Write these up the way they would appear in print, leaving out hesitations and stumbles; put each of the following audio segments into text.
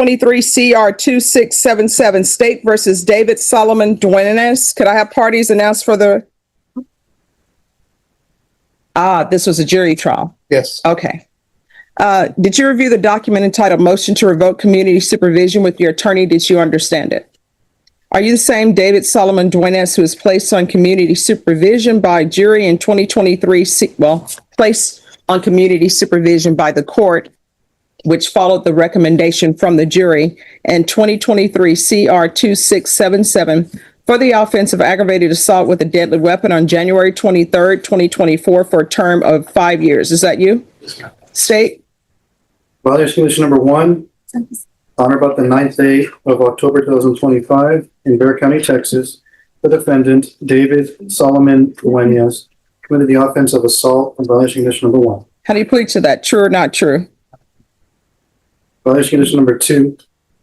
23 CR 2677 State versus David Solomon Dwinus. Could I have parties announced for the? This was a jury trial. Yes. Okay. Did you review the document entitled Motion to Revoke Community Supervision with your attorney? Did you understand it? Are you the same David Solomon Dwinus who was placed on community supervision by jury in 2023? Placed on community supervision by the court, which followed the recommendation from the jury, and 2023 CR 2677 for the offense of aggravated assault with a deadly weapon on January 23rd, 2024 for a term of 5 years. Is that you? State. Violation condition number 1, on or about the 9th day of October 2025 in Bexar County, Texas, the defendant, David Solomon Dwinus, committed the offense of assault on violation condition number 1. How do you plead to that? True or not true? Violation condition number 2,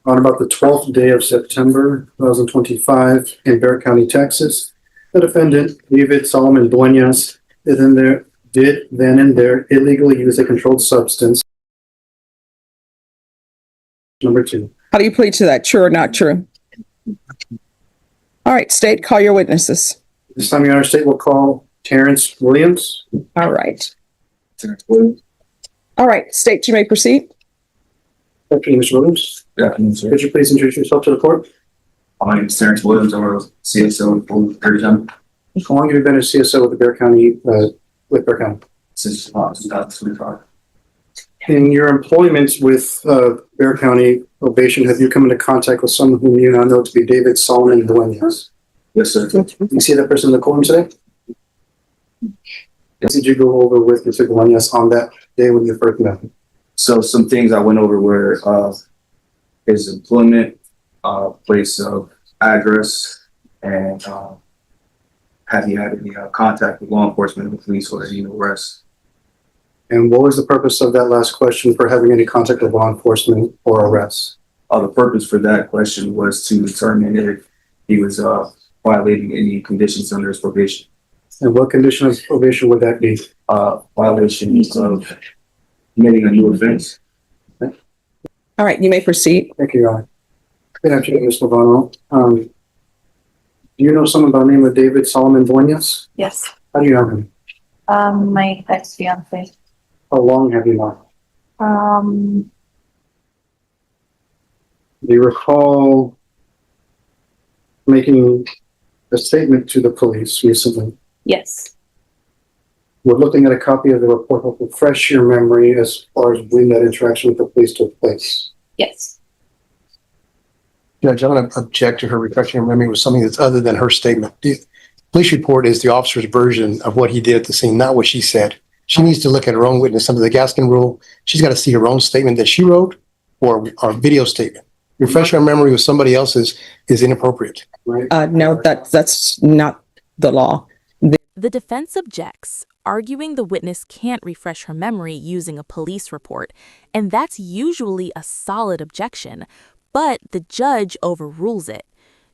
on about the 12th day of September 2025 in Bexar County, Texas, the defendant, David Solomon Dwinus, did then and there illegally use a controlled substance. Number 2. How do you plead to that? True or not true? All right, state, call your witnesses. This time, Your Honor, state will call Terrence Williams. All right. Terrence Williams. All right, state, you may proceed. Good afternoon, Mr. Williams. Good afternoon, sir. Could you please introduce yourself to the court? My name is Terrence Williams. I'm a CSO with Probation How long have you been a CSO with the Bexar County, Bexar County? since 2025. In your employment with Bexar County Probation, have you come into contact with someone whom you now know to be David Solomon Dwinus? Yes, sir. You see that person in the courtroom today? What did you go over with Mr. Dwinus on that day when you first met him? So some things I went over were his employment, place of address, and had he had any contact with law enforcement, the police, or any arrests. And what was the purpose of that last question for having any contact with law enforcement or arrests? The purpose for that question was to determine if he was violating any conditions under his probation. And what condition of probation would that be? Violations of committing a new offense. All right, you may proceed. Thank you, Your Honor. Good afternoon, Ms. Lovano. Do you know someone by the name of David Solomon Dwinus? Yes. How do you know him? My ex-fiance. How long have you known? Do you recall making a statement to the police recently? Yes. We're looking at a copy of the report to refresh your memory as far as when that interaction with the police took place. Yes. Judge, I'm going to object to her refreshing her memory with something that's other than her statement. The police report is the officer's version of what he did at the scene, not what she said. She needs to look at her own witness under the Gaskin rule. She's got to see her own statement that she wrote or video statement. Refreshing her memory with somebody else's is inappropriate. Right? No, that's not the law. The defense objects, arguing the witness can't refresh her memory using a police report, and that's usually a solid objection, but the judge overrules it.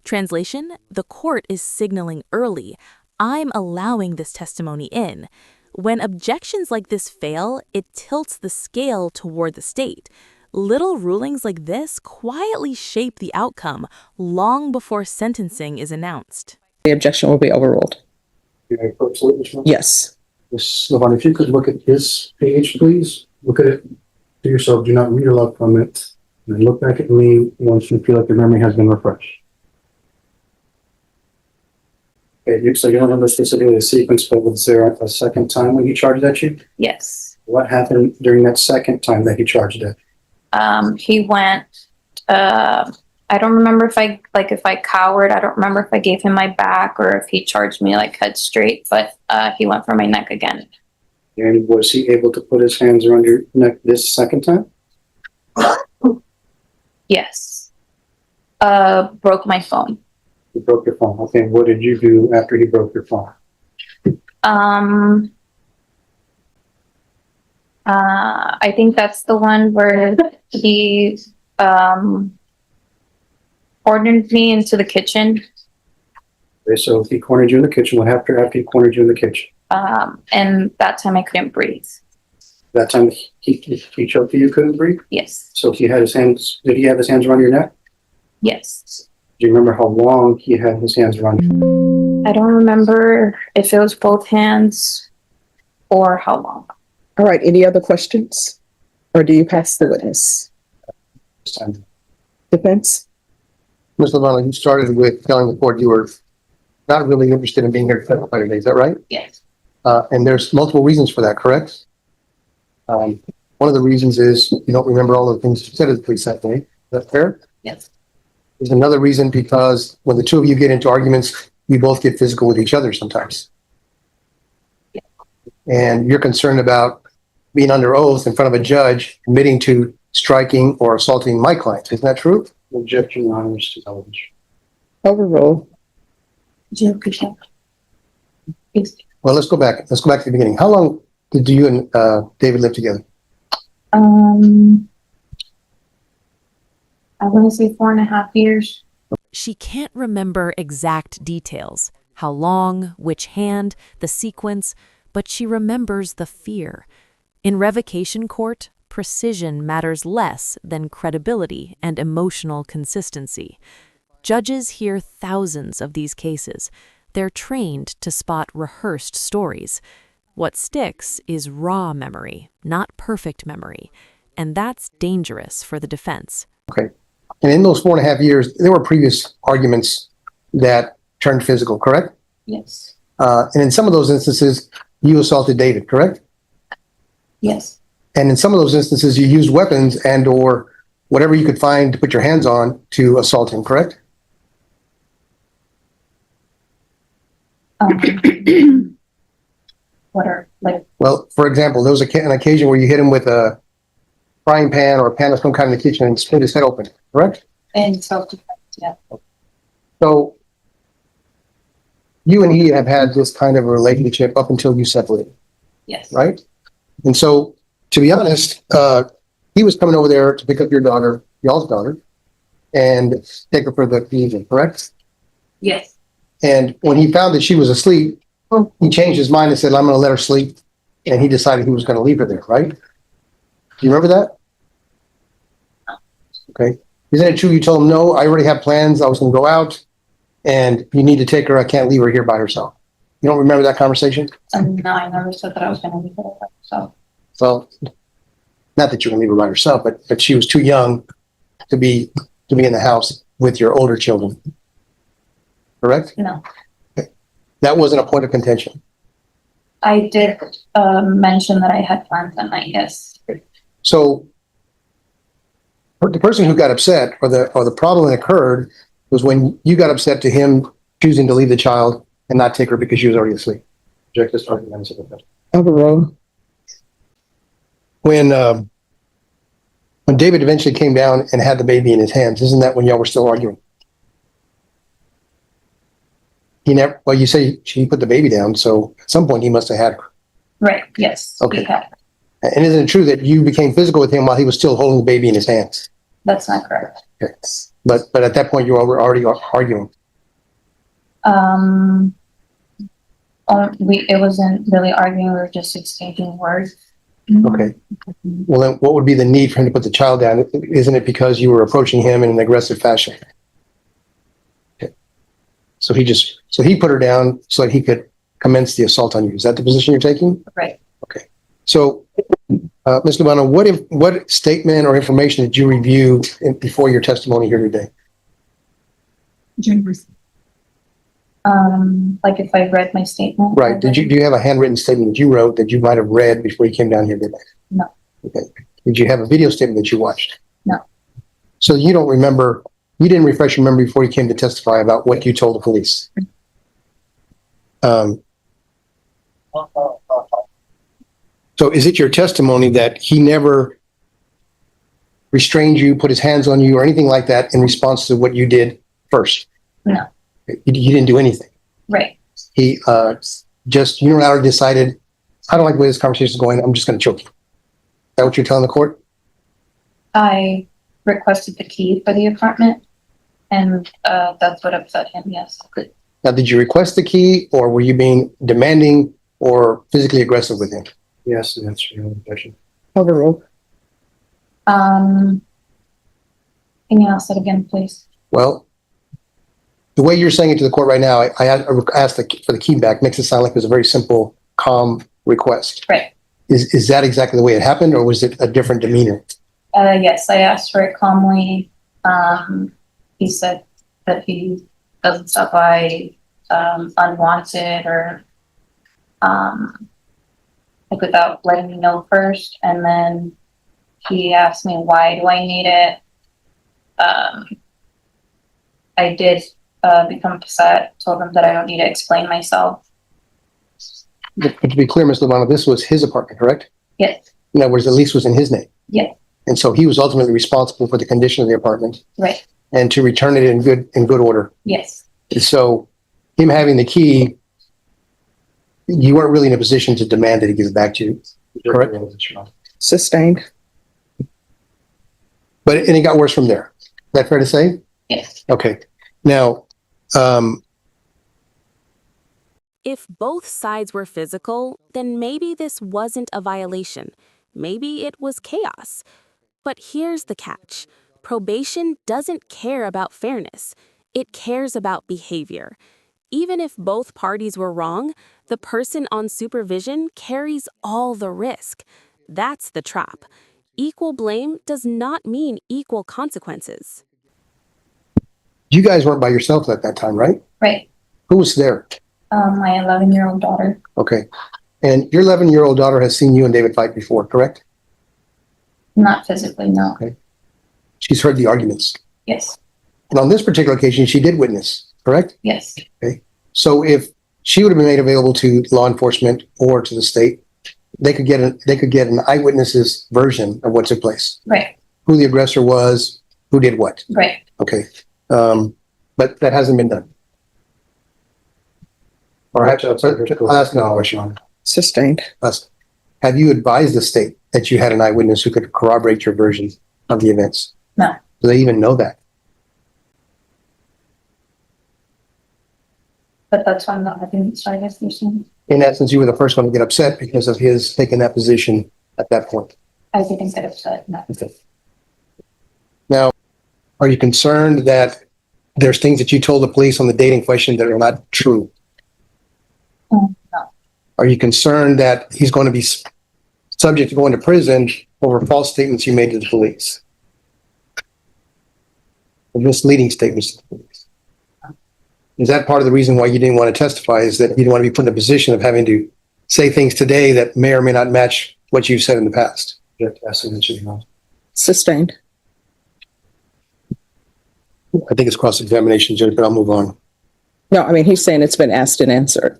Translation, the court is signaling early, I'm allowing this testimony in. When objections like this fail, it tilts the scale toward the state. Little rulings like this quietly shape the outcome long before sentencing is announced. The objection will be overruled. Yes. Ms. Lovano, if you could look at this page, please. Look at it to yourself. Do not read aloud from it. And look back at me once you feel like your memory has been refreshed. Okay, so you don't have the specifically the sequence, but was there a second time when he charged at you? Yes. What happened during that second time that he charged at? He went, I don't remember if I cowered. I don't remember if I gave him my back or if he charged me like head straight, but he went for my neck again. And was he able to put his hands around your neck this second time? Yes. Broke my phone. He broke your phone. Okay, what did you do after he broke your phone? I think that's the one where he ordered me into the kitchen. Okay, so he cornered you in the kitchen. What happened after he cornered you in the kitchen? And that time I couldn't breathe. That time he choked you, you couldn't breathe? Yes. So he had his hands, did he have his hands around your neck? Yes. Do you remember how long he had his hands around you? I don't remember if it was both hands or how long. All right, any other questions? Or do you pass the witness? This time? Defense? Ms. Levana, you started with telling the court you were not really interested in being here to testify today. Is that right? Yes. And there's multiple reasons for that, correct? One of the reasons is you don't remember all of the things you said at the police that day. Is that fair? Yes. There's another reason because when the two of you get into arguments, you both get physical with each other sometimes. Yeah. And you're concerned about being under oath in front of a judge, admitting to striking or assaulting my client. Isn't that true? Objection, Your Honor, to television. Overrule. Well, let's go back. Let's go back to the beginning. How long did you and David live together? I want to say 4.5 years. She can't remember exact details, how long, which hand, the sequence, but she remembers the fear. In revocation court, precision matters less than credibility and emotional consistency. Judges hear thousands of these cases. They're trained to spot rehearsed stories. What sticks is raw memory, not perfect memory, and that's dangerous for the defense. Okay. And in those 4.5 years, there were previous arguments that turned physical, correct? Yes. And in some of those instances, you assaulted David, correct? Yes. And in some of those instances, you used weapons and or whatever you could find to put your hands on to assault him, correct? What are, like, Well, for example, there was an occasion where you hit him with a frying pan or a pan of some kind in the kitchen and split his head open, correct? in self-defense? Yeah. So you and he have had this kind of a relationship up until you separated, Yes. right? And so, to be honest, he was coming over there to pick up your daughter, y'all's daughter, and take her for the evening, correct? Yes. And when he found that she was asleep, he changed his mind and said, I'm going to let her sleep. And he decided he was going to leave her there, right? Do you remember that? Okay. Isn't it true you told him, no, I already have plans. I was going to go out and you need to take her. I can't leave her here by herself. You don't remember that conversation? No, I never said that I was going to leave her. So, Well, not that you're going to leave her by herself, but she was too young to be in the house with your older children. Correct? no. That wasn't a point of contention. I did mention that I had plans that night, yes. So the person who got upset or the problem that occurred was when you got upset to him choosing to leave the child and not take her because she was already asleep. Object this argument. Overrule. When David eventually came down and had the baby in his hands, isn't that when y'all were still arguing? He never, well, you say he put the baby down, so at some point he must have had her. Right, yes. Okay. We had. And isn't it true that you became physical with him while he was still holding the baby in his hands? That's not correct. Okay. But at that point you were already arguing. It wasn't really arguing, we were just exchanging words. Okay. Well, then what would be the need for him to put the child down? Isn't it because you were approaching him in an aggressive fashion? Okay. So he put her down so that he could commence the assault on you. Is that the position you're taking? Right. Okay. So, Ms. Lubano, what statement or information did you review before your testimony here today? Like if I read my statement. Right. Do you have a handwritten statement that you wrote that you might have read before you came down here today? No. Okay. Did you have a video statement that you watched? No. So you don't remember, you didn't refresh your memory before you came to testify about what you told the police? So is it your testimony that he never restrained you, put his hands on you or anything like that in response to what you did first? No. You didn't do anything. Right. He just unilaterally decided, I don't like the way this conversation is going. I'm just going to choke you. Is that what you're telling the court? I requested the key for the apartment and that's what upset him, yes. Now, did you request the key or were you being demanding or physically aggressive with him? Yes, and that's your objection. Overruled. Can you ask that again, please? Well, the way you're saying it to the court right now, I asked for the key back, makes it sound like it was a very simple, calm request. Right. Is that exactly the way it happened, or was it a different demeanor? Yes, I asked for it calmly. He said that he doesn't stop by unwanted or like without letting me know first. And then he asked me, why do I need it? I did become upset, told him that I don't need to explain myself. But to be clear, Ms. Lobano, this was his apartment, correct? Yes, In other words, the lease was in his name. yes, And so he was ultimately responsible for the condition of the apartment right, and to return it in good order. yes, And so him having the key, you weren't really in a position to demand that he give it back to you, correct? Sustained. And it got worse from there. Is that fair to say? yes. Okay. Now, If both sides were physical, then maybe this wasn't a violation. Maybe it was chaos. But here's the catch. Probation doesn't care about fairness. It cares about behavior. Even if both parties were wrong, the person on supervision carries all the risk. That's the trap. Equal blame does not mean equal consequences. you guys weren't by yourself at that time, right? Right. Who was there? My 11-year-old daughter. Okay. And your 11-year-old daughter has seen you and David fight before, correct? Not physically, no. She's heard the arguments. Yes, And on this particular occasion, she did witness, correct? yes, So if she would have been made available to law enforcement or to the state, they could get an eyewitness's version of what took place. right, Who the aggressor was, who did what. right. Okay. But that hasn't been done. Or I'll ask another question. Sustained. Have you advised the state that you had an eyewitness who could corroborate your version of the events? No. Do they even know that? But that's why I'm not having this investigation. In essence, you were the first one to get upset because of his taking that position at that point. I didn't get upset, no. Okay. Now, are you concerned that there's things that you told the police on the date in question that are not true? No. Are you concerned that he's going to be subject to going to prison over false statements you made to the police? Or misleading statements to the police? Is that part of the reason why you didn't want to testify, is that you didn't want to be put in a position of having to say things today that may or may not match what you've said in the past? Sustained. I think it's cross-examination, Judge, but I'll move on. No, I mean, he's saying it's been asked and answered.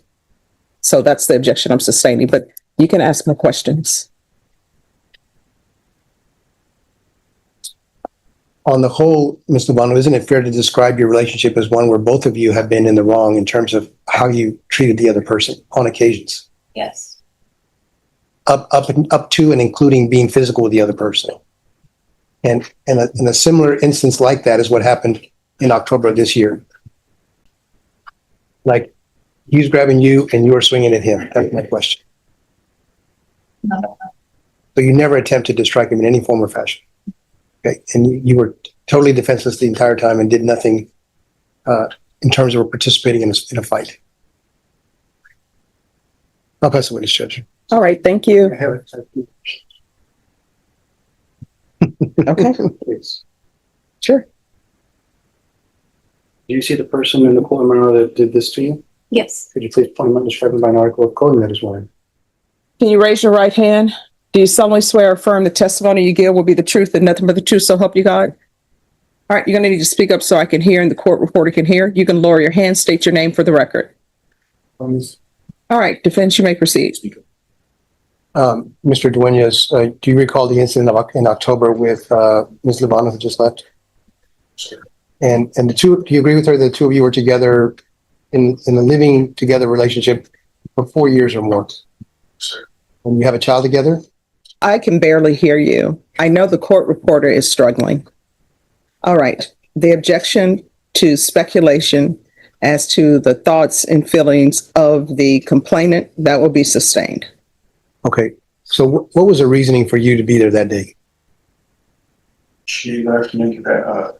So that's the objection I'm sustaining, but you can ask more questions. On the whole, Mr. Bono, isn't it fair to describe your relationship as one where both of you have been in the wrong in terms of how you treated the other person on occasions? Yes, Up to and including being physical with the other person. And in a similar instance like that is what happened in October of this year. Like, he's grabbing you and you were swinging at him. That's my question. no, So you never attempted to strike him in any form or fashion. Okay, and you were totally defenseless the entire time and did nothing in terms of participating in a fight. I'll pass the witness, Judge. All right, thank you. Okay, Please. sure. Do you see the person in the courtroom that did this to you? yes, Could you please point him out and describe him by an article of clothing that is wearing? Can you raise your right hand? Do you solemnly swear or affirm the testimony you give will be the truth and nothing but the truth, so help you God? All right, you're going to need to speak up so I can hear and the court reporter can hear. You can lower your hand, state your name for the record. All right, defense, you may proceed. Mr. Dwinus, do you recall the incident in October with Ms. Lobano who just left? Sure. And the two, do you agree with her that the two of you were together in a living together relationship for 4 years or more? Sure. And you have a child together? I can barely hear you. I know the court reporter is struggling. All right, the objection to speculation as to the thoughts and feelings of the complainant, that will be sustained. Okay. So what was the reasoning for you to be there that day? She asked me that,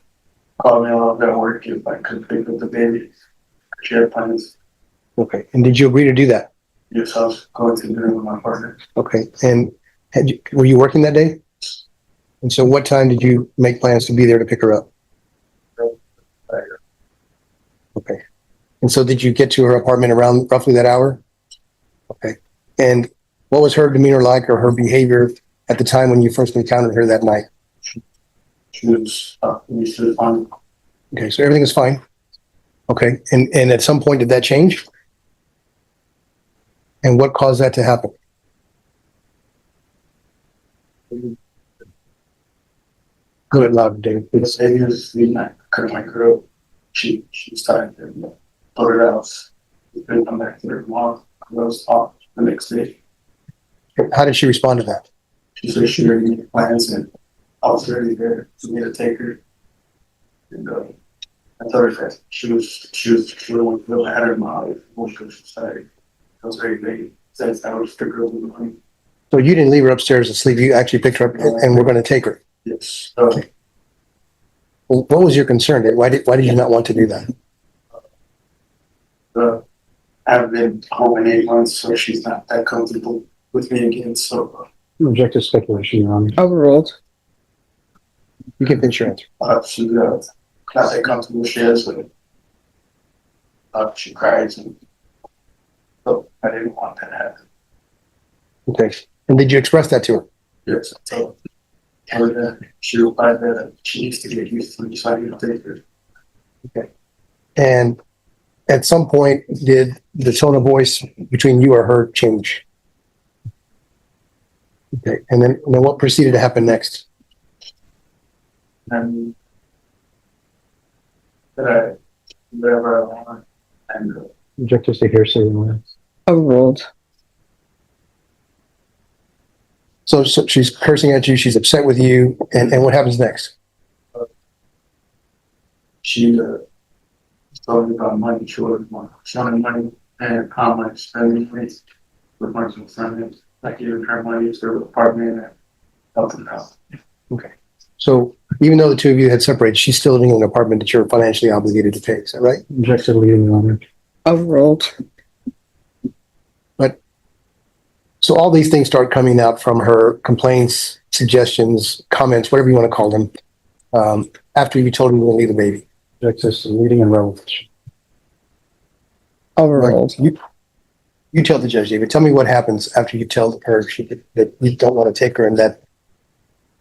called me while I was at work if I could pick up the baby. She had plans. Okay. And did you agree to do that? Yes, I was going to dinner with my partner. Okay. And were you working that day? And so what time did you make plans to be there to pick her up? Okay. And so did you get to her apartment around roughly that hour? Okay. And what was her demeanor like, or her behavior at the time when you first encountered her that night? She was fine. Okay. So everything is fine. Okay. And at some point, did that change? And what caused that to happen? A little bit louder, David, The please. baby was leaving. I couldn't wake her up. She was tired and put her out. We couldn't come back to her tomorrow. I was off the next day. How did she respond to that? She said she already made plans and I was already there for me to take her. And I told her that she was feeling real out of my life when she was tired. I was very vague. Since I was the girl with the money. So you didn't leave her upstairs to sleep. You actually picked her up and we're going to take her. Yes. Well, what was your concern? Why did you not want to do that? I've been home in 8 months, so she's not that comfortable with me again. So Object to speculation, Your Honor. Overruled. You can finish your answer. she's not that comfortable. She has, but she cries, and so I didn't want that to happen. Okay. And did you express that to her? Yes. So she replied that she needs to get used to me, so I need to take her. And at some point, did the tone of voice between you or her change? Okay. And then what proceeded to happen next? And that I whatever I want, and Object to hearsay, Your Honor. Overruled. So she's cursing at you. She's upset with you. And what happens next? she told me about money. She wanted money and how much spending money with my son. Like giving her money to her apartment and helping her out. Okay. So even though the two of you had separated, she's still living in an apartment that you're financially obligated to pay. Is that right? Object to leading, Your Honor. Overruled. So all these things start coming out from her complaints, suggestions, comments, whatever you want to call them, after you told her you were going to leave the baby. Object to leading and revocation. Overruled. You tell the judge, David. Tell me what happens after you tell her that you don't want to take her in that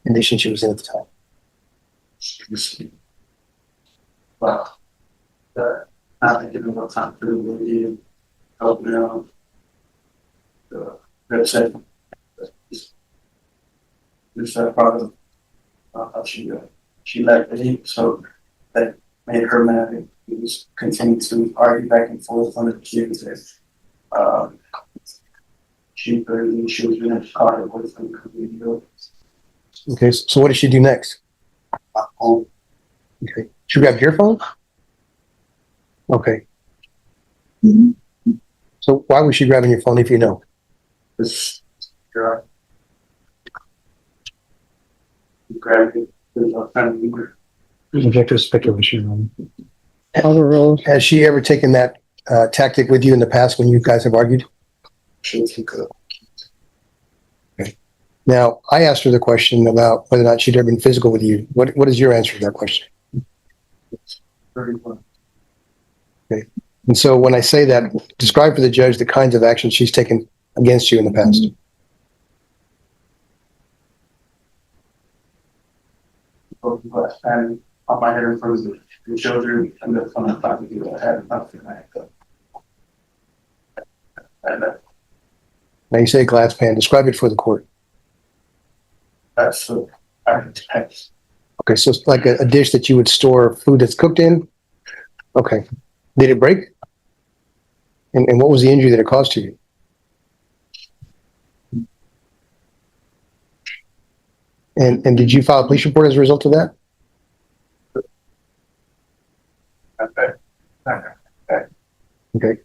condition she was in at the time. She was wow. Not giving her time to do the and help me out. That's it. This part of how she liked it, so that made her mad. We just continued to argue back and forth on the kids. She was in a car with them. Okay, so what did she do next? Home. Okay, she grabbed your phone? Okay. So why was she grabbing your phone if you know? This girl grabbed it. There's a family member. Object to speculation, Your Honor. Overruled. Has she ever taken that tactic with you in the past when you guys have argued? She took a Now, I asked her the question about whether or not she'd ever been physical with you. What is your answer to that question? very well. And so when I say that, describe for the judge the kinds of actions she's taken against you in the past. And on my head in front of the children, and that's when I thought I had nothing like that. And Now you say glass pan. Describe it for the court. that's Okay, so it's like a dish that you would store food that's cooked in? Okay. Did it break? And what was the injury that it caused to you? And did you file a police report as a result of that? Okay.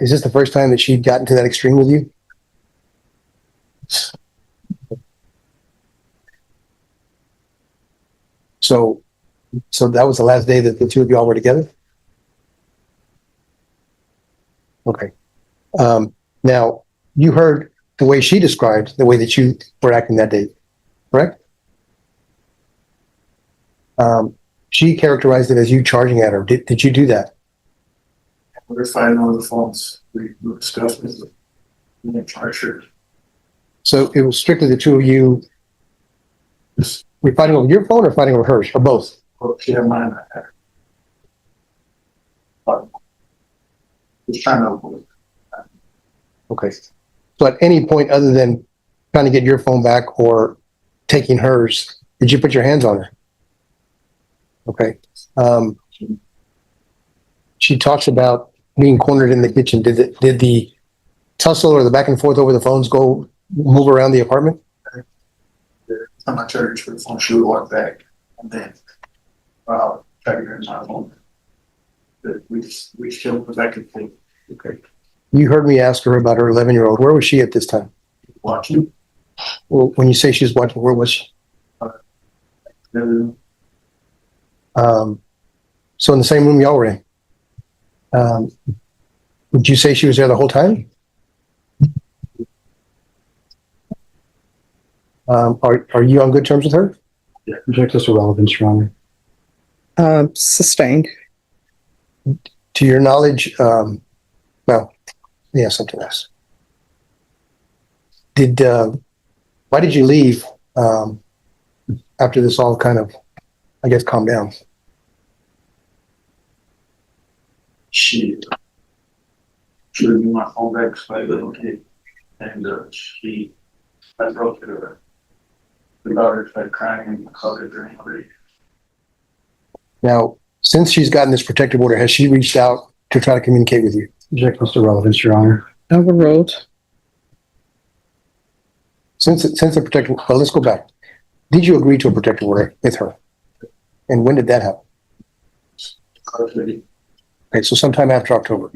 Is this the first time that she'd gotten to that extreme with you? So that was the last day that the two of y'all were together? Okay. Now, you heard the way she described the way that you were acting that day, correct? She characterized it as you charging at her. Did you do that? We were fighting over the phones. We were discussing it. We didn't charge her. So it was strictly the two of you. Just, Were you fighting over your phone or fighting over hers, or both? well, she had mine, I had her. But just trying to avoid. Okay. So at any point other than trying to get your phone back or taking hers, did you put your hands on her? Okay. She talks about being cornered in the kitchen. Did the tussle or the back and forth over the phones move around the apartment? I'm not charged for the phone. She would walk back and then try to get her my phone. But we still was back and forth. Okay. You heard me ask her about her 11-year-old. Where was she at this time? Watching. Well, when you say she was watching, where was she? So in the same room y'all were in. Would you say she was there the whole time? Are you on good terms with her? Yeah, objective to relevance, Your Honor. Sustained. To your knowledge, something else. Why did you leave after this all kind of, I guess, calmed down? She would be my phone back so I little kid. And I broke it her. The daughter started crying and hugged her angry. Now, since she's gotten this protective order, has she reached out to try to communicate with you? Objective to relevance, Your Honor. Overruled. Since the protective, well, let's go back. Did you agree to a protective order with her? And when did that happen? Okay, so sometime after October.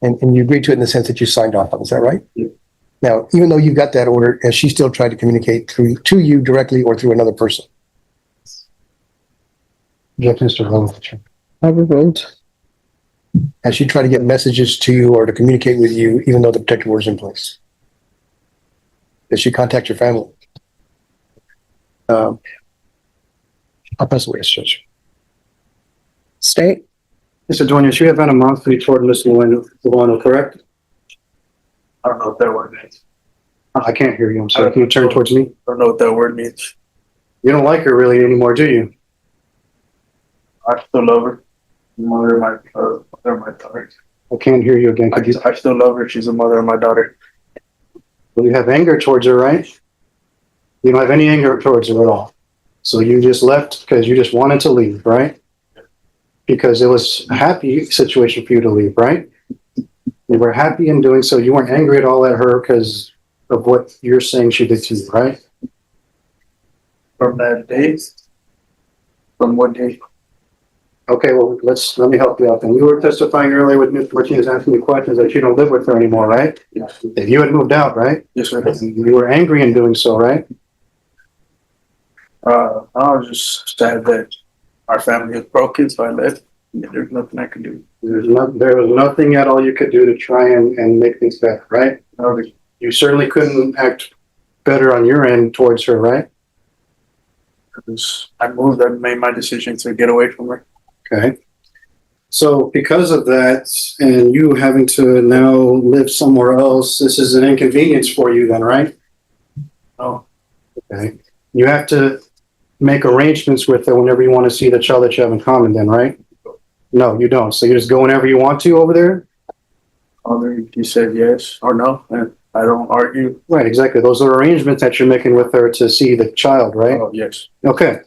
And you agreed to it in the sense that you signed off on, is that right? Yeah. Now, even though you got that order, has she still tried to communicate to you directly or through another person? Objective to relevance. Overruled. Has she tried to get messages to you or to communicate with you even though the protective order is in place? Does she contact your family? I'll pass away, Judge. State. Mr. Dwinus, you have animosity toward Ms. Luano, correct? I don't know what that word means. I can't hear you. I'm sorry. Can you turn towards me? I don't know what that word means. You don't like her really anymore, do you? I still love her. Mother of my daughter. I can't hear you again. I still love her. She's the mother of my daughter. Well, you have anger towards her, right? You don't have any anger towards her at all. So you just left because you just wanted to leave, right? Because it was a happy situation for you to leave, right? You were happy in doing so. You weren't angry at all at her because of what you're saying she did to you, right? From that day? From what day? Okay, well, let me help you out then. You were testifying earlier with Ms. Martinez asking you questions that you don't live with her anymore, right? Yes. If you had moved out, right? Yes, sir. You were angry in doing so, right? I was just sad that our family is broken, so I left. There's nothing I could do. There was nothing at all you could do to try and make things better, right? No, You certainly couldn't act better on your end towards her, right? I moved. I made my decision to get away from her. Okay. So because of that, and you having to now live somewhere else, this is an inconvenience for you then, right? Oh, Okay. You have to make arrangements with her whenever you want to see the child that you have in common then, right? No, you don't. So you just go whenever you want to over there? he said yes or no, and I don't argue. Right, exactly. Those are arrangements that you're making with her to see the child, right? Oh, yes. Okay.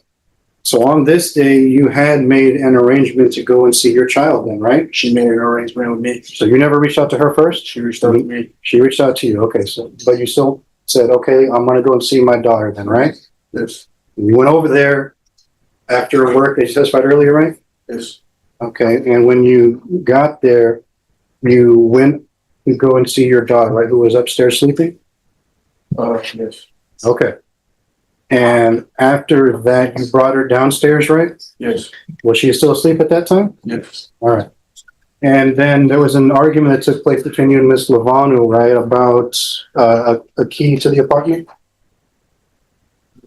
So on this day, you had made an arrangement to go and see your child then, right? She made an arrangement with me. So you never reached out to her first? She reached out to me. She reached out to you. Okay. So, but you still said, okay, I'm going to go and see my daughter then, right? Yes. You went over there after work, as you testified earlier, right? Yes. Okay. And when you got there, you went to go and see your daughter, right? Who was upstairs sleeping? Yes, Okay. And after that, you brought her downstairs, right? yes, Was she still asleep at that time? yes, All right. And then there was an argument that took place between you and Miss Lavanu, right, about a key to the apartment?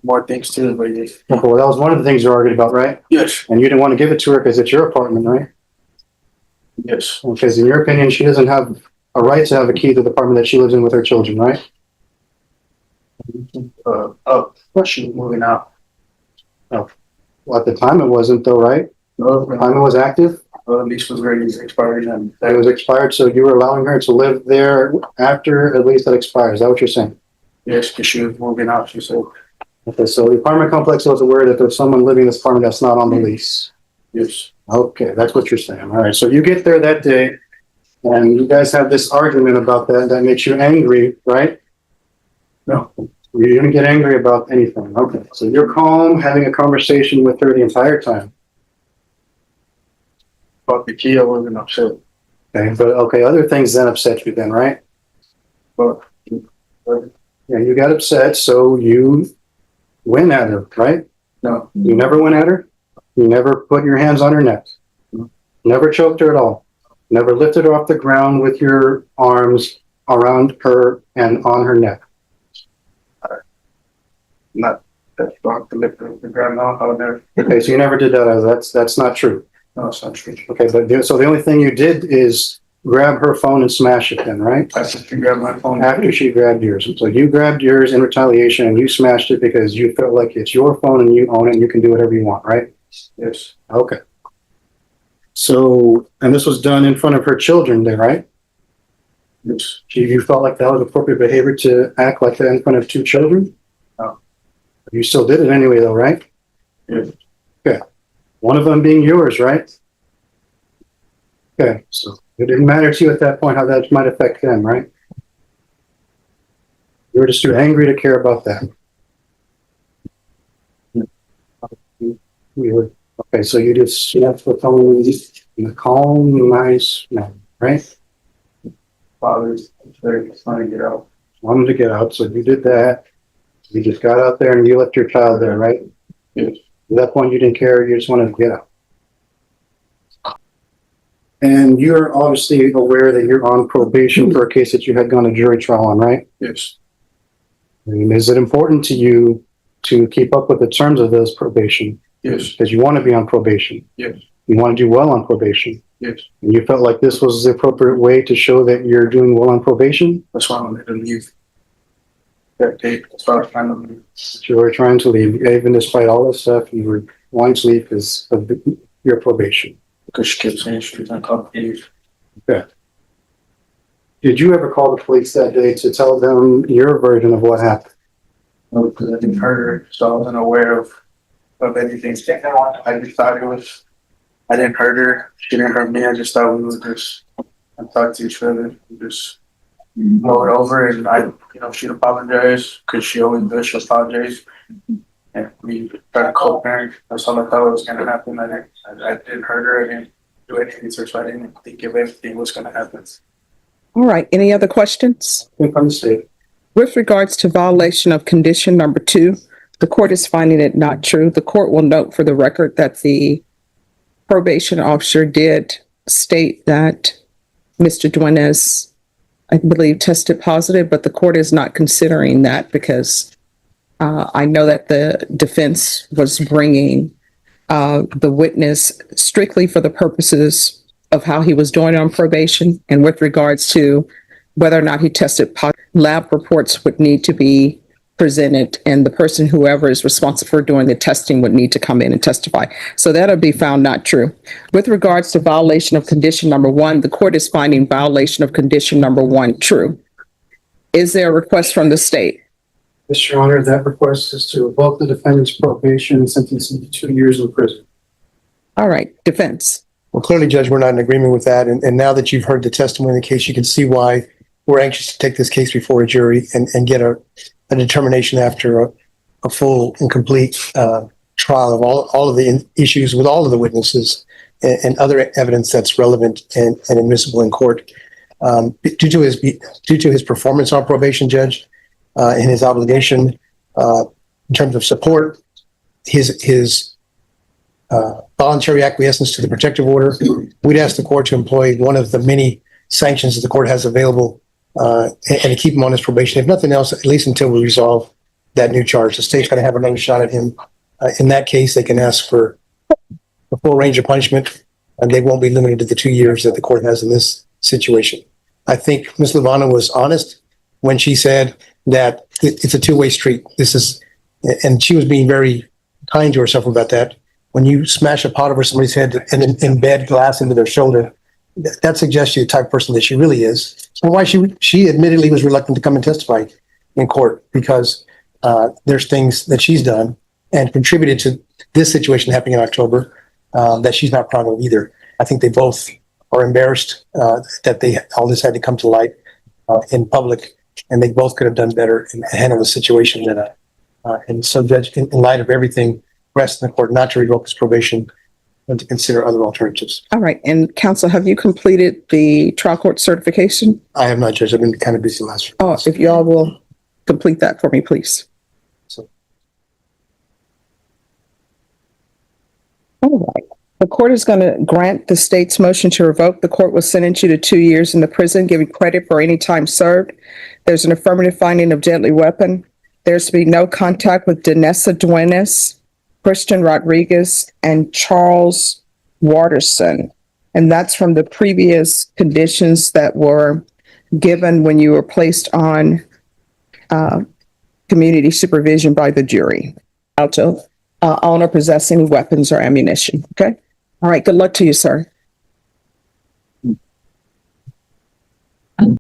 more things too, but yes, Okay, well, that was one of the things you argued about, right? yes, And you didn't want to give it to her because it's your apartment, right? yes, Because in your opinion, she doesn't have a right to have a key to the apartment that she lives in with her children, right? she was moving out. Well, at the time it wasn't though, right? No, The time it was active, the lease was already expired and it was expired, so you were allowing her to live there after at least that expires. Is that what you're saying? yes, because she was moving out, she said, Okay, so the apartment complex was aware that there's someone living in this apartment that's not on the lease. yes, Okay, that's what you're saying. All right, so you get there that day and you guys have this argument about that makes you angry, right? no, You didn't get angry about anything. Okay, so you're calm, having a conversation with her the entire time. about the key, I wasn't upset, Okay, but okay, other things then upset you then, right? but Yeah, you got upset, so you went at her, right? no, You never went at her? You never put your hands on her neck? Never choked her at all? Never lifted her off the ground with your arms around her and on her neck? not that strong to lift the ground, no, I would never, Okay, so you never did that. That's not true. no, it's not true. Okay, so the only thing you did is grab her phone and smash it then, right? I said, you grab my phone. After she grabbed yours. So you grabbed yours in retaliation and you smashed it because you felt like it's your phone and you own it and you can do whatever you want, right? Yes, Okay. So, and this was done in front of her children there, right? yes, You felt like that was appropriate behavior to act like that in front of two children? No. You still did it anyway though, right? yes, One of them being yours, right? Okay, so it didn't matter to you at that point how that might affect them, right? You were just too angry to care about that. Okay, so you just snapped the phone in a calm, nice manner, right? father's very trying to get out. Wanted to get out, so you did that. You just got out there and you left your child there, right? Yes. At that point, you didn't care, you just wanted to get out. And you're obviously aware that you're on probation for a case that you had gone to jury trial on, right? Yes, And is it important to you to keep up with the terms of those probation? yes, Because you want to be on probation. yes, You want to do well on probation. yes, And you felt like this was the appropriate way to show that you're doing well on probation? that's why I wanted to leave that date, that's why I was trying to leave. That you were trying to leave, even despite all this stuff, you were wanting to leave because of your probation. Because she kept saying she was gonna call the police. Did you ever call the police that day to tell them your version of what happened? No, because I didn't hurt her, so I wasn't aware of anything. I just thought it was, I didn't hurt her, she didn't hurt me, I just thought we would just talk to each other, and just blow it over, and she'd apologize, because she always does, she'll apologize. And we try to co-parent, that's all I thought was gonna happen. I didn't hurt her, I didn't do anything to her, so I didn't think of everything was gonna happen. All right. Any other questions? Think on the state. With regards to violation of condition number 2, the court is finding it not true. The court will note for the record that the probation officer did state that Mr. Dwinus, I believe, tested positive, but the court is not considering that because I know that the defense was bringing the witness strictly for the purposes of how he was doing on probation, and with regards to whether or not he tested positive, lab reports would need to be presented, and the person, whoever is responsible for doing the testing, would need to come in and testify. So that'll be found not true. With regards to violation of condition number 1, the court is finding violation of condition number 1 true. Is there a request from the state? Yes, Your Honor, that request is to revoke the defendant's probation and sentence him to 2 years in prison. All right, defense. Well, clearly, Judge, we're not in agreement with that. And now that you've heard the testimony in the case, you can see why we're anxious to take this case before a jury and get a determination after a full and complete trial of all of the issues with all of the witnesses and other evidence that's relevant and admissible in court. Due to his performance on probation, Judge, in his obligation in terms of support, his voluntary acquiescence to the protective order. We'd ask the court to employ one of the many sanctions that the court has available and to keep him on his probation. If nothing else, at least until we resolve that new charge. The state's going to have another shot at him. In that case, they can ask for the full range of punishment, and they won't be limited to the 2 years that the court has in this situation. I think Ms. Levana was honest when she said that it's a two-way street. And she was being very kind to herself about that. When you smash a pot over somebody's head and embed glass into their shoulder, that suggests you the type of person that she really is. So why she admittedly was reluctant to come and testify in court, because there's things that she's done and contributed to this situation happening in October that she's not proud of either. I think they both are embarrassed that all this had to come to light in public, and they both could have done better and handled the situation better. And so, Judge, in light of everything, rests in the court not to revoke his probation and to consider other alternatives. All right. And counsel, have you completed the trial court certification? I have not, Judge. I've been kind of busy last week. Oh, if y'all will complete that for me, please. So, All right. The court is going to grant the state's motion to revoke. The court will sentence you to 2 years in the prison, giving credit for any time served. There's an affirmative finding of deadly weapon. There's to be no contact with Danessa Dwinus, Christian Rodriguez, and Charles Waterson. And that's from the previous conditions that were given when you were placed on community supervision by the jury. Out to own or possess any weapons or ammunition. Okay. All right. Good luck to you, sir.